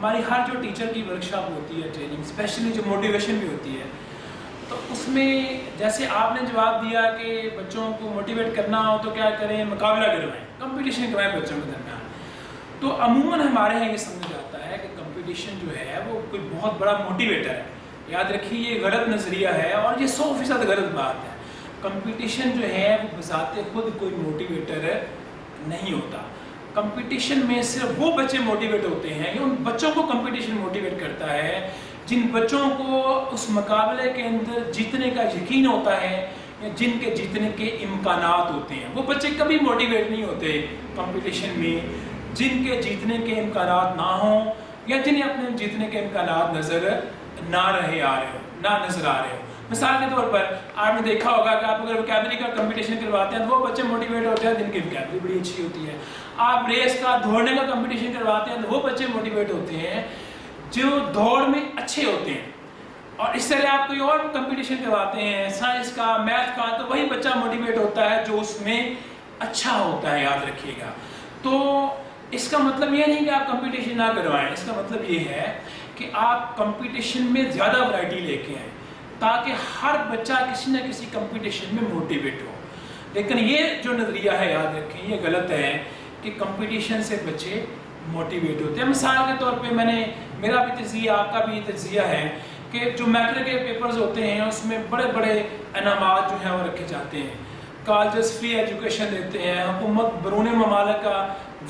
ہماری ہر جو ٹیچر کی ورکشاپ ہوتی ہے ٹریننگ اسپیشلی جو موٹیویشن بھی ہوتی ہے، تو اس میں جیسے آپ نے جواب دیا کہ بچوں کو موٹیویٹ کرنا ہو تو کیا کریں، مقابلہ کروائیں، کمپٹیشن کروائیں بچوں کے درمیان. تو عموماً ہمارے یہاں یہ سمجھ جاتا ہے کہ کمپٹیشن جو ہے وہ کوئی بہت بڑا موٹیویٹر ہے. یاد رکھیے یہ غلط نظریہ ہے اور یہ 100% غلط بات ہے. کمپٹیشن جو ہے وہ بذات خود کوئی موٹیویٹر نہیں ہوتا. کمپٹیشن میں صرف وہ بچے موٹیویٹ ہوتے ہیں یا ان بچوں کو کمپٹیشن موٹیویٹ کرتا ہے جن بچوں کو اس مقابلے کے اندر جیتنے کا یقین ہوتا ہے یا جن کے جیتنے کے امکانات ہوتے ہیں. وہ بچے کبھی موٹیویٹ نہیں ہوتے کمپٹیشن میں جن کے جیتنے کے امکانات نہ ہوں یا جنہیں اپنے جیتنے کے امکانات نظر آ رہے ہو. مثال کے طور پر آپ نے دیکھا ہوگا کہ آپ اگر وکیبلری کا کمپٹیشن کرواتے ہیں تو وہ بچے موٹیویٹ ہوتے ہیں جن کی وکیبلری بڑی اچھی ہوتی ہے. آپ ریس کا دوڑنے کا کمپٹیشن کرواتے ہیں تو وہ بچے موٹیویٹ ہوتے ہیں جو دوڑ میں اچھے ہوتے ہیں. اور اس طرح آپ کوئی اور کمپٹیشن کرواتے ہیں سائنس کا، میتھ کا، تو وہی بچہ موٹیویٹ ہوتا ہے جو اس میں اچھا ہوتا ہے. یاد رکھیے گا. تو اس کا مطلب یہ نہیں کہ آپ کمپٹیشن نہ کروائیں، اس کا مطلب یہ ہے کہ آپ کمپٹیشن میں زیادہ ورائٹی لے کے آئیں تاکہ ہر بچہ کسی نہ کسی کمپٹیشن میں موٹیویٹ ہو. لیکن یہ جو نظریہ ہے یاد رکھیں یہ غلط ہے کہ کمپٹیشن سے بچے موٹیویٹ ہوتے ہیں. مثال کے طور پہ میرا بھی تجزیہ، آپ کا بھی تجزیہ ہے کہ جو میٹرک کے پیپرز ہوتے ہیں اس میں بڑے بڑے انعامات جو ہیں وہ رکھے جاتے ہیں. کالجز فری ایجوکیشن دیتے ہیں، حکومت بیرون ممالک کا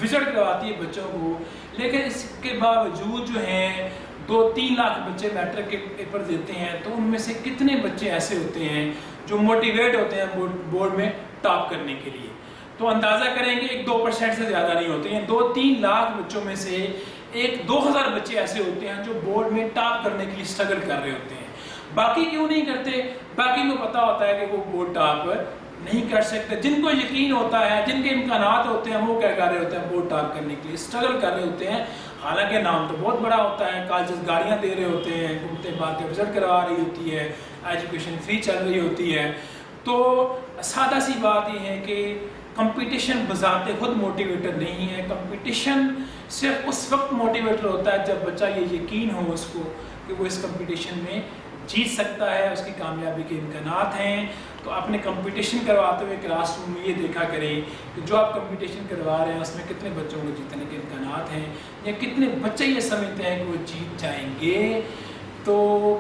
وزٹ کرواتی ہے بچوں کو. لیکن اس کے باوجود جو ہیں 2-3 لاکھ بچے میٹرک کے پیپر دیتے ہیں تو ان میں سے کتنے بچے ایسے ہوتے ہیں جو موٹیویٹ ہوتے ہیں بورڈ میں ٹاپ کرنے کے لیے. تو اندازہ کریں گے 1-2% سے زیادہ نہیں ہوتے ہیں. 2-3 لاکھ بچوں میں سے 1-2 ہزار بچے ایسے ہوتے ہیں جو بورڈ میں ٹاپ کرنے کے لیے اسٹرگل کر رہے ہوتے ہیں. باقی کیوں نہیں کرتے؟ باقی کو پتا ہوتا ہے کہ وہ بورڈ ٹاپ نہیں کر سکتے. جن کو یقین ہوتا ہے، جن کے امکانات ہوتے ہیں، وہ کیا کر رہے ہوتے ہیں، بورڈ ٹاپ کرنے کے لیے اسٹرگل کر رہے ہوتے ہیں. حالانکہ نام تو بہت بڑا ہوتا ہے، کالجز گاڑیاں دے رہے ہوتے ہیں، حکومتیں باہر کے وزٹ کروا رہی ہوتی ہے، ایجوکیشن فری چل رہی ہوتی ہے. تو سادہ سی بات یہ ہے کہ کمپٹیشن بذات خود موٹیویٹر نہیں ہے. کمپٹیشن صرف اس وقت موٹیویٹر ہوتا ہے جب بچہ یہ یقین ہو اس کو کہ وہ اس کمپٹیشن میں جیت سکتا ہے، اس کی کامیابی کے امکانات ہیں. تو اپنے کمپٹیشن کرواتے ہوئے کلاس روم میں یہ دیکھا کریں کہ جو آپ کمپٹیشن کروا رہے ہیں اس میں کتنے بچوں کو جیتنے کے امکانات ہیں یا کتنے بچے یہ سمجھتے ہیں کہ وہ جیت جائیں گے. تو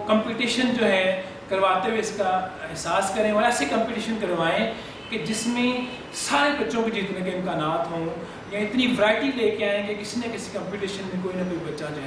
کمپٹیشن جو ہے کرواتے ہوئے اس کا احساس کریں اور ایسے کمپٹیشن کروائیں کہ جس میں سارے بچوں کو جیتنے کے امکانات ہوں یا اتنی ورائٹی لے کے آئیں کہ کسی نہ کسی کمپٹیشن میں کوئی نہ کوئی بچہ جو ہے